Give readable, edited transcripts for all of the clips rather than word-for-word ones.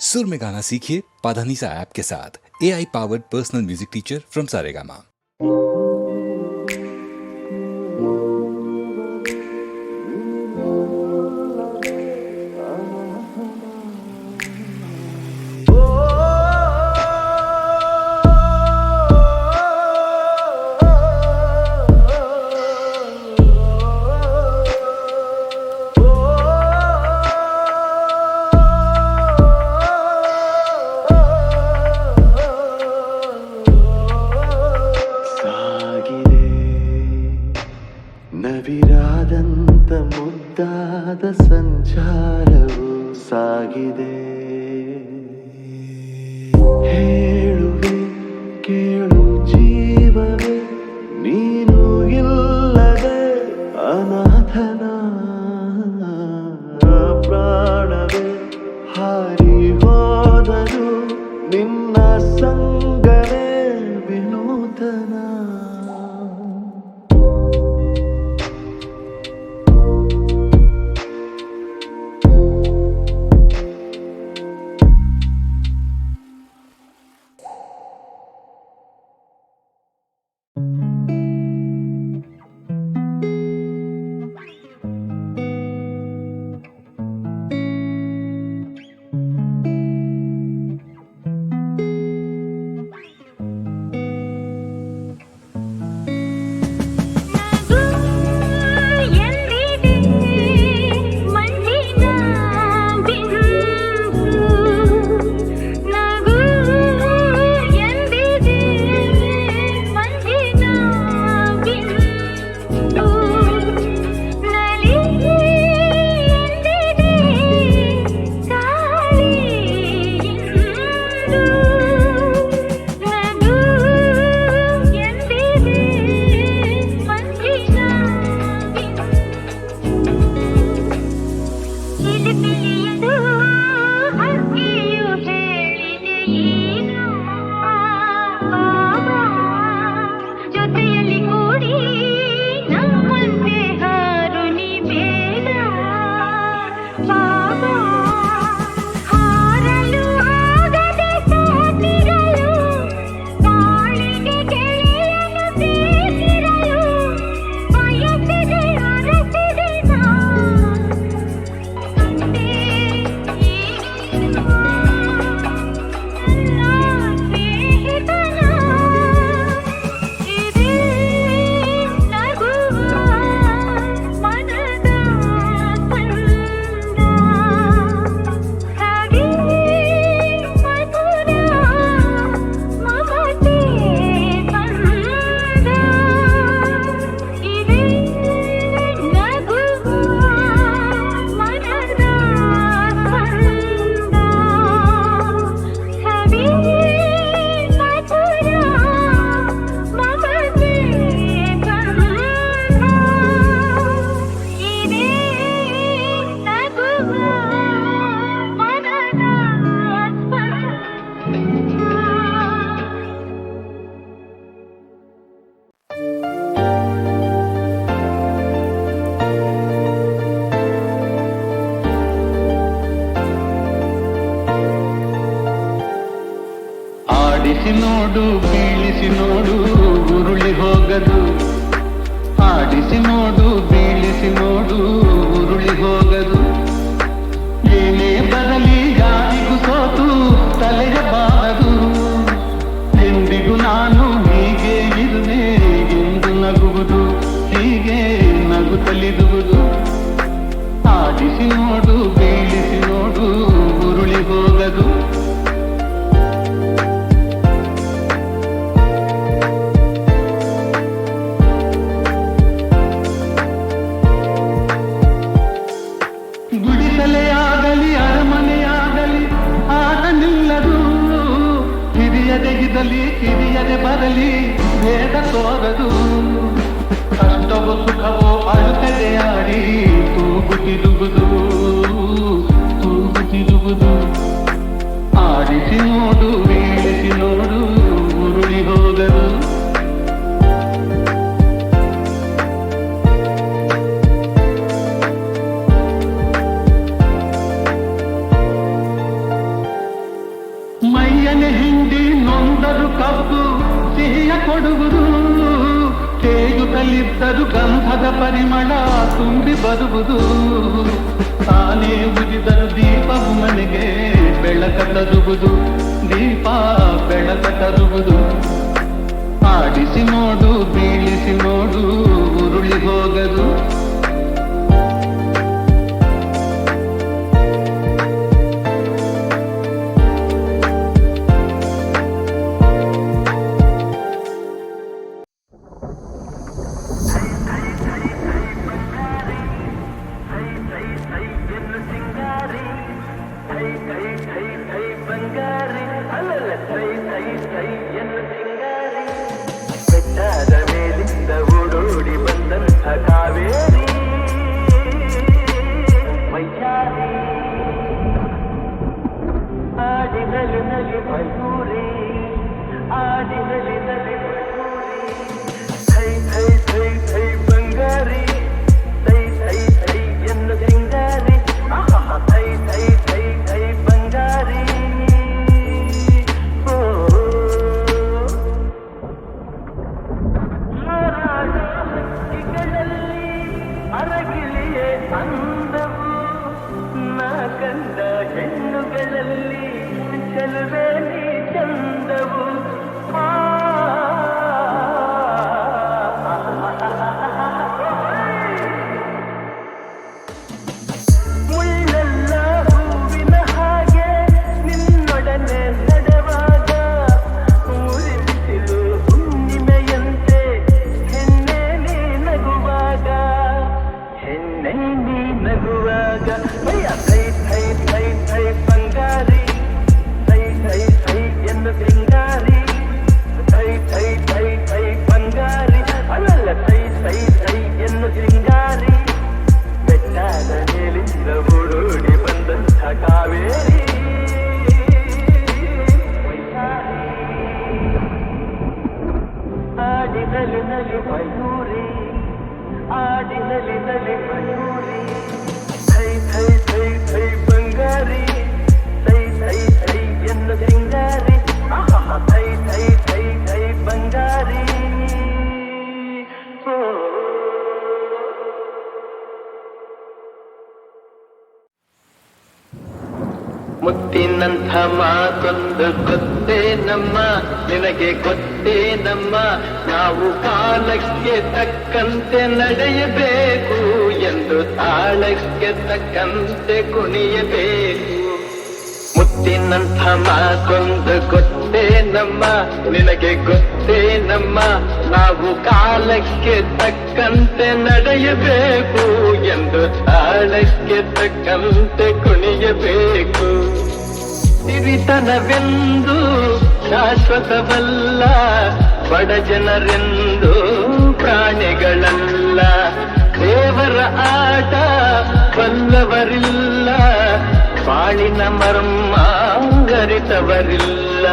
सुर में गाना सीखिए पाधानीसा ऐप के साथ। AI powered personal music teacher from Saregama. ನವಿರಾದಂತ ಮುದ್ದಾದ ಸಂಚಾರವು ಸಾಗಿದೆ. ಹೇಳುವೆ ಕೇಳು ಜೀವವೇ, ನೀನು ಇಲ್ಲದೆ ಅನಾಥನ ಪ್ರಾಣವೇ ಹಾರಿ ಹೋದರು, ನಿನ್ನ ಸಂಗವೇ ವಿನೂತನ. ಆಡಿಸಿ ನೋಡು ಬೀಳಿಸಿ ನೋಡು ಉರುಳಿ ಹೋಗದು, ಆಡಿಸಿ ನೋಡು ಬೀಳಿಸಿ ನೋಡು ಉರುಳಿ ಹೋಗದು. ಏನೇ ಬರಲಿ ಯಾರಿಗೂ ಸೋತು ತಲೆಯ ಬಾರದು, ಎಂದಿಗೂ ನಾನು ಹೀಗೆ ಇರುವೆ ಎಂದು ನಗುವುದು, ಹೀಗೆ ನಗುತ್ತಲಿರುವುದು. ಆಡಿಸಿ ನೋಡು ಬೀಳಿಸಿ ನೋಡು ಉರುಳಿ ಹೋಗದು. ಗುಡಿಸಲೆಯಾಗಲಿ ಅರಮನೆಯಾಗಲಿ ಆಟ ನಿಲ್ಲದು, ಹಿರಿಯದೆಗಿದಲಿ ಕಿರಿಯದೆ ಬರಲಿ ಭೇದ ತೋರದು. ಕಷ್ಟವೋ ಸುಖವೋ ಅಳುತ್ತದೆ ಆಡಿ ತೂಗುತ್ತಿರುವುದು, ತೂಗುತ್ತಿರುವುದು. ಆಡಿಸಿ ನೋಡು ಬೀಳಿಸಿ ನೋಡು ಉರುಳಿ ಹೋಗದು. ಮೊಸರು ಕಬ್ಬು ಸಿಹಿಯ ಕೊಡುವುದು, ತೇಯುತ್ತಲಿದ್ದರು ಗಂಧದ ಪರಿಮಳ ತುಂಬಿ ಬರುವುದು. ತಾನೇ ಉರಿದರು ದೀಪವು ಮನೆಗೆ ಬೆಳಕ ತರುವುದು, ದೀಪ ಬೆಳಕ ತರುವುದು. ಆಡಿಸಿ ನೋಡು ಬೀಳಿಸಿ ನೋಡು ಉರುಳಿ ಹೋಗದು. ಬೆಟ್ಟದ ಮೇಲಿಂದ ಓಡೋಡಿ ಬಂದಂಥ ಕಾವೇರಿ ವೈಚಾರಿ, ಆಡಿನಲಿ ನಲಿ ಮಯೂರಿ, ಆಡಿನಲಿ ನಲಿ ಮಯೂರಿ. ಥೈ ಥೈ ಥೈ ಥೈ ಬಂಗಾರಿ, ಥೈ ಥೈ ಥೈ ಎನ್ನು ಸಿಂಗಾರಿ, ಥೈ ಥೈ ಥೈ ಥೈ ಬಂಗಾರಿ. ಅರಗಿಲಿಯೇ ಅಂದವು ನಾ ಕಂಡ ಹೆಣ್ಣುಗಳಲ್ಲಿ ಚೆಲುವೆ ನೀ ಚಂದವು. ಮುಳ್ಳೆಲ್ಲ ಹೂವಿನ ಹಾಗೆ ನಿನ್ನೊಡನೆ ನಡೆವಾಗ, ಮುರಿಸಿಲು ಹುಣ್ಣಿಮೆಯಂತೆ ಹೆಣ್ಣೆ ನೀ ನಗುವಾಗ, ಹೆಣ್ಣೆ ನೀ ನಗುವಾಗ. ಥೈ ಥೈ ಥೈ ಥೈ ಬಂಗಾರಿ, ಥೈ ಥೈ ಥೈ ಎಂದು ಸಿಂಗಾರಿ, ಥೈ ಥೈ ಥೈ ಥೈ ಬಂಗಾರಿ, ಅಲ್ಲಲ್ಲ ಥೈ ಥೈ ಥೈ ಎಂದು ಸಿಂಗಾರಿ. ಬೆಟ್ಟದ ಮೇಲಿಂದ ಓಡೋಡಿ ಬಂದಂಥ ಕಾವೇರಿ ವೈಚಾರಿ, ಆಡಿನಲಿ ನಲಿ ಮಯೂರಿ, ಆಡಿನಲಿ ನಲಿ ಮಯೂರಿ. ಥೈ ಥೈ ಥೈ ಥೈ ಬಂಗಾರಿ, ಥೈ ಥೈ ಥೈ ಎಂದು ಸಿಂಗಾರಿ, ಥೈ ಥೈ ಥೈ ಥೈ ಬಂಗಾರಿ. ಮುತ್ತಿನಂಥ ಮಾತೊಂದು ಗೊತ್ತೇ ನಮ್ಮ, ನಿನಗೆ ಗೊತ್ತೇ ನಮ್ಮ. ನಾವು ಕಾಲಕ್ಕೆ ತಕ್ಕಂತೆ ನಡೆಯಬೇಕು ಎಂದು ತಾಳಕ್ಕೆ ತಕ್ಕಂತೆ ಕುಣಿಯಬೇಕು. ಮುತ್ತಿನಂಥ ಮಾತೊಂದು ಗೊತ್ತೇ ನಮ್ಮ, ನಿನಗೆ ಗೊತ್ತೇ ನಮ್ಮ. ನಾವು ಕಾಲಕ್ಕೆ ತಕ್ಕಂತೆ ನಡೆಯಬೇಕು ಎಂದು ತಾಳಕ್ಕೆ ತಕ್ಕಂತೆ ಕುಣಿಯಬೇಕು. ಸಿರಿತನವೆಂದು ಶಾಶ್ವತವಲ್ಲ, ಬಡ ಜನರೆಂದು ಪ್ರಾಣಿಗಳಲ್ಲ. ದೇವರ ಆಟ ಬಲ್ಲವರಿಲ್ಲ, ಬಾಳಿನ ಮರ್ಮ ಅರಿತವರಿಲ್ಲ.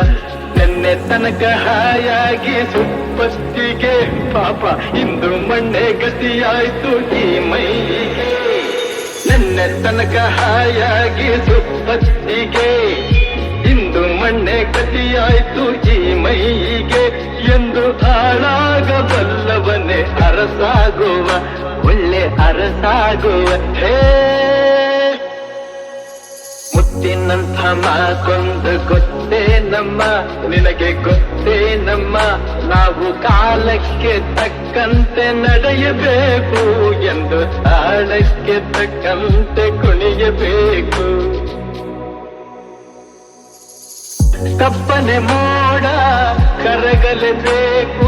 ನೆನ್ನೆ ತನಕ ಹಾಯಾಗಿ ಸುಪ್ಪತ್ತಿಗೆ ಪಾಪ ಇಂದು ಮಣ್ಣೆ ಗತಿಯಾಯ್ತು ಈ ಮೈಗೆ. ನೆನ್ನೆ ತನಕ ಹಾಯಾಗಿ ಸುಪ್ಪತ್ತಿಗೆ ಇಂದು ಮಣ್ಣೆ ಗತಿಯಾಯ್ತು ಈ ಮೈಗೆ. ಎಂದು ಹಾಳಾಗಬಲ್ಲವನೇ ಅರಸಾಗುವ, ಒಳ್ಳೆ ಅರಸಾಗುವ. ಹೇ ಮುತ್ತಿನಂಥ ಮಾತೊಂದು ಗೊತ್ತೇ ನಮ್ಮ, ನಿನಗೆ ಗೊತ್ತೇ ನಮ್ಮ. ನಾವು ಕಾಲಕ್ಕೆ ತಕ್ಕಂತೆ ನಡೆಯಬೇಕು ಎಂದು ತಾಳಕ್ಕೆ ತಕ್ಕಂತೆ ಕುಣಿಯಬೇಕು. ಕಪ್ಪನೆ ಮೋಡ ಕರಗಲೇಬೇಕು,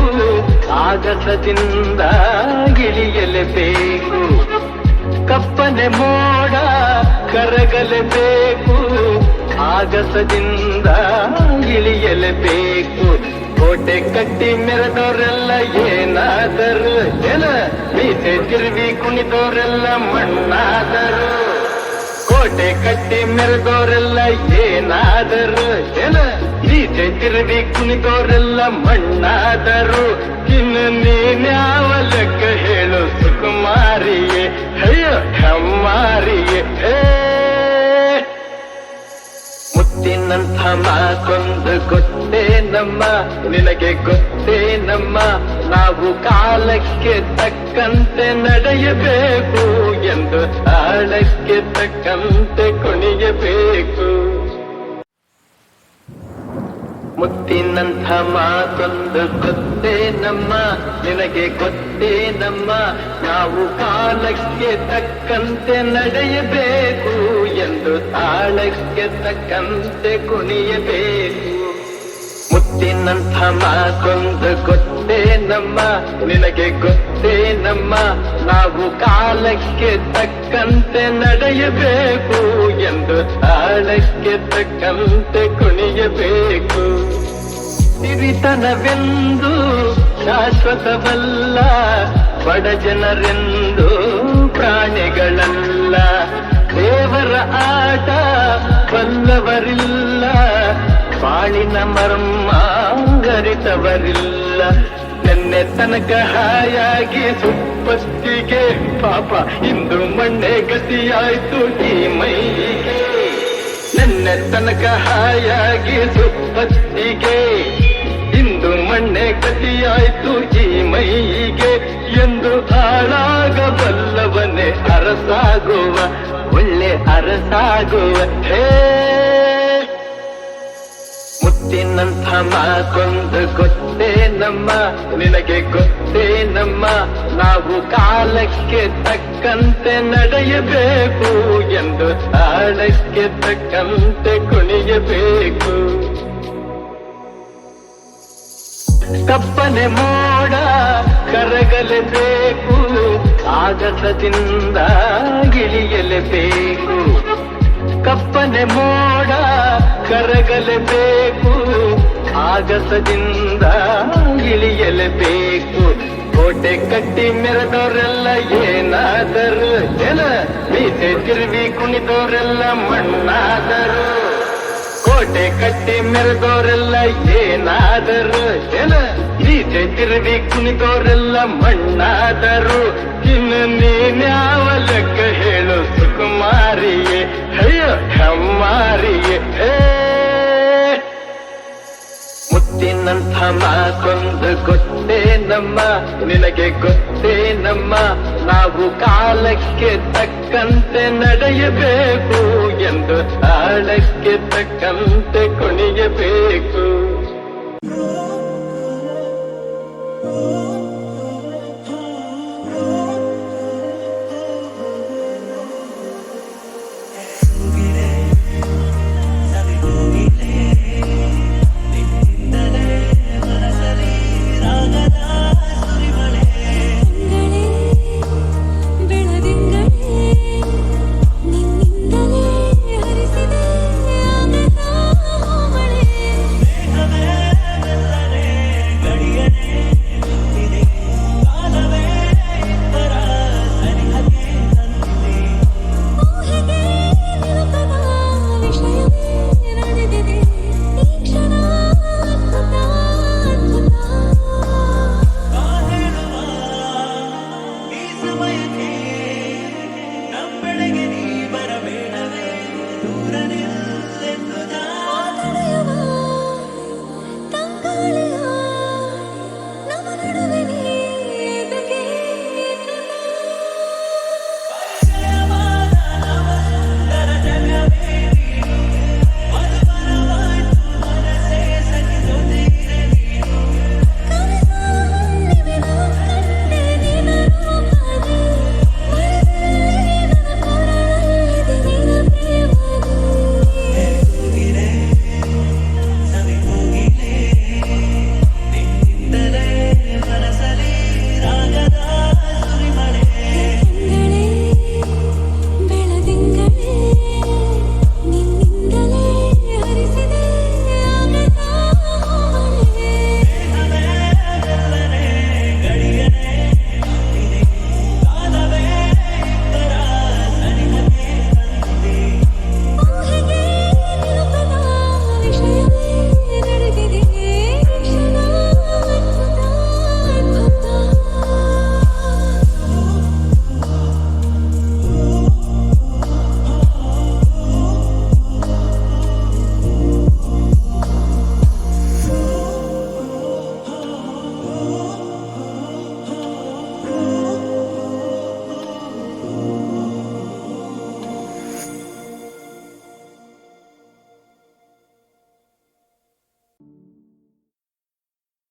ಆಗಸದಿಂದ ಇಳಿಯಲೇಬೇಕು. ಕಪ್ಪನೆ ಮೋಡ ಕರಗಲೇಬೇಕು, ಆಗಸದಿಂದ ಇಳಿಯಲೇಬೇಕು. ಕೋಟೆ ಕಟ್ಟಿ ಮೆರೆದವರೆಲ್ಲ ಏನಾದರು ಏನ, ಮೀಸೆ ತಿರುವಿ ಕುಣಿದವರೆಲ್ಲ ಮಣ್ಣಾದರು. ಕೋಟೆ ಕಟ್ಟಿ ಮೆರೆದವರೆಲ್ಲ ಏನಾದರು ಏನ, ಮೀಸೆ ತಿರುವಿ ಕುಣಿದವರೆಲ್ಲ ಮಣ್ಣಾದರು. ಇನ್ನು ನೀನ್ಯಾವ ಲೆಕ್ಕ ಹೇಳು ಸುಕುಮಾರಿಯೇ, ಅಯ್ಯೋ ಹೆಮ್ಮಾರಿಯೇ. ಮುತ್ತಿನಂಥ ಮಾತೊಂದು ಗೊತ್ತೇ ನಮ್ಮ, ನಿನಗೆ ಗೊತ್ತೇ ನಮ್ಮ, ನಾವು ಕಾಲಕ್ಕೆ ತಕ್ಕಂತೆ ನಡೆಯಬೇಕು ಎಂದು ತಾಳಕ್ಕೆ ತಕ್ಕಂತೆ ಕುಣಿಯಬೇಕು. ಮುತ್ತಿನಂಥ ಮಾತೊಂದು ಗೊತ್ತೇ ನಮ್ಮ, ನಿನಗೆ ಗೊತ್ತೇ ನಮ್ಮ, ನಾವು ಕಾಲಕ್ಕೆ ತಕ್ಕಂತೆ ನಡೆಯಬೇಕು ಎಂದು ತಾಳಕ್ಕೆ ತಕ್ಕಂತೆ ಕುಣಿಯಬೇಕು. ಮುತ್ತಿನಂಥ ಮಾತೊಂದು ಗೊತ್ತೇ ನಮ್ಮ, ನಿನಗೆ ಗೊತ್ತೇ ನಮ್ಮ, ನಾವು ಕಾಲಕ್ಕೆ ತಕ್ಕಂತೆ ನಡೆಯಬೇಕು ಎಂದು ತಾಳಕ್ಕೆ ತಕ್ಕಂತೆ ಕುಣಿಯಬೇಕು. ಸಿರಿತನವೆಂದು ಶಾಶ್ವತವಲ್ಲ, ಬಡ ಜನರೆಂದು ಪ್ರಾಣಿಗಳಲ್ಲ, ದೇವರ ಆಟ ಬಲ್ಲವರಿಲ್ಲ, ಬಾಳಿನ ಮರ್ಮ ಗರಿತವರಿಲ್ಲ. ನೆನ್ನೆ ತನಕ ಹಾಯಾಗಿ ಸುಪ್ಪತ್ತಿಗೆ ಪಾಪ ಇಂದು ಮಣ್ಣೆ ಗತಿಯಾಯ್ತು ಈ ಮೈಗೆ. ನೆನ್ನೆ ತನಕ ಹಾಯಾಗಿ ಸುಪ್ಪತ್ತಿಗೆ ಇಂದು ಮಣ್ಣೆ ಗತಿಯಾಯ್ತು ಈ ಮೈಗೆ. ಎಂದು ಹಾಳಾಗಬಲ್ಲವನೇ ಅರಸಾಗುವ, ಒಳ್ಳೆ ಅರಸಾಗುವ. ಹೇ ಮುತ್ತಿನಂಥ ಮಾತೊಂದು ಗೊತ್ತೇ ನಮ್ಮ, ನಿನಗೆ ಗೊತ್ತೇ ನಮ್ಮ, ನಾವು ಕಾಲಕ್ಕೆ ತಕ್ಕಂತೆ ನಡೆಯಬೇಕು ಎಂದು ತಾಳಕ್ಕೆ ತಕ್ಕಂತೆ ಕುಣಿಯಬೇಕು. ಕಪ್ಪನೆ ಮೋಡ ಕರಗಲೇಬೇಕು, ಆಗಸದಿಂದ ಇಳಿಯಲೇಬೇಕು. ಕಪ್ಪನೆ ಮೋಡ ಕರಗಲೇಬೇಕು, ಆಗಸದಿಂದ ಇಳಿಯಲೇಬೇಕು. ಕೋಟೆ ಕಟ್ಟಿ ಮೆರೆದವರೆಲ್ಲ ಏನಾದರು ಜನ, ಮೀಸೆ ತಿರುವಿ ಕುಣಿದವರೆಲ್ಲ ಮಣ್ಣಾದರು. ಕೋಟೆ ಕಟ್ಟಿ ಮೆರೆದವರೆಲ್ಲ ಏನಾದರು ಜನ, ಮೀಸೆ ತಿರುವಿ ಕುಣಿದವರೆಲ್ಲ ಮಣ್ಣಾದರು. ಇನ್ನು ನೀನ್ಯಾವ ಲೆಕ್ಕ ಹೇಳು ಸುಕುಮಾರಿಯೇ, ಅಯ್ಯೋ ಹೆಮ್ಮಾರಿಯೇ. ಮುತ್ತಿನಂಥ ಮಾತೊಂದು ಗೊತ್ತೇ ನಮ್ಮ, ನಿನಗೆ ಗೊತ್ತೇ ನಮ್ಮ, ನಾವು ಕಾಲಕ್ಕೆ ತಕ್ಕಂತೆ ನಡೆಯಬೇಕು ಎಂದು ತಾಳಕ್ಕೆ ತಕ್ಕಂತೆ ಕುಣಿಯಬೇಕು.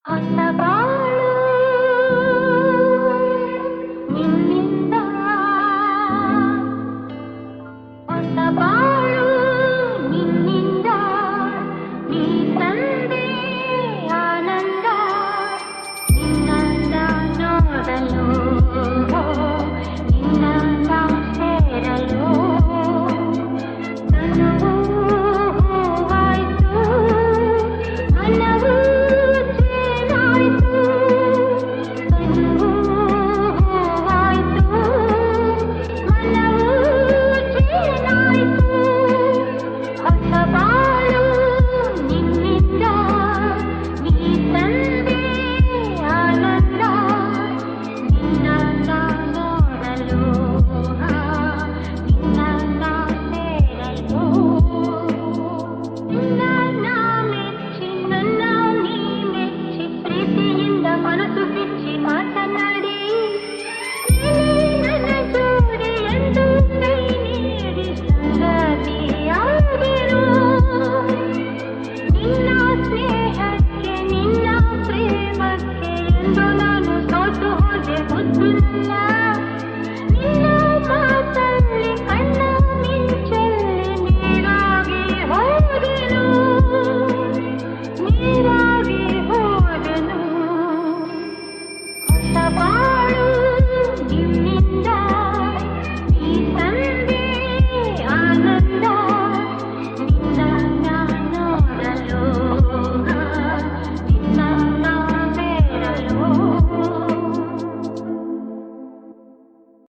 ಹೊಸ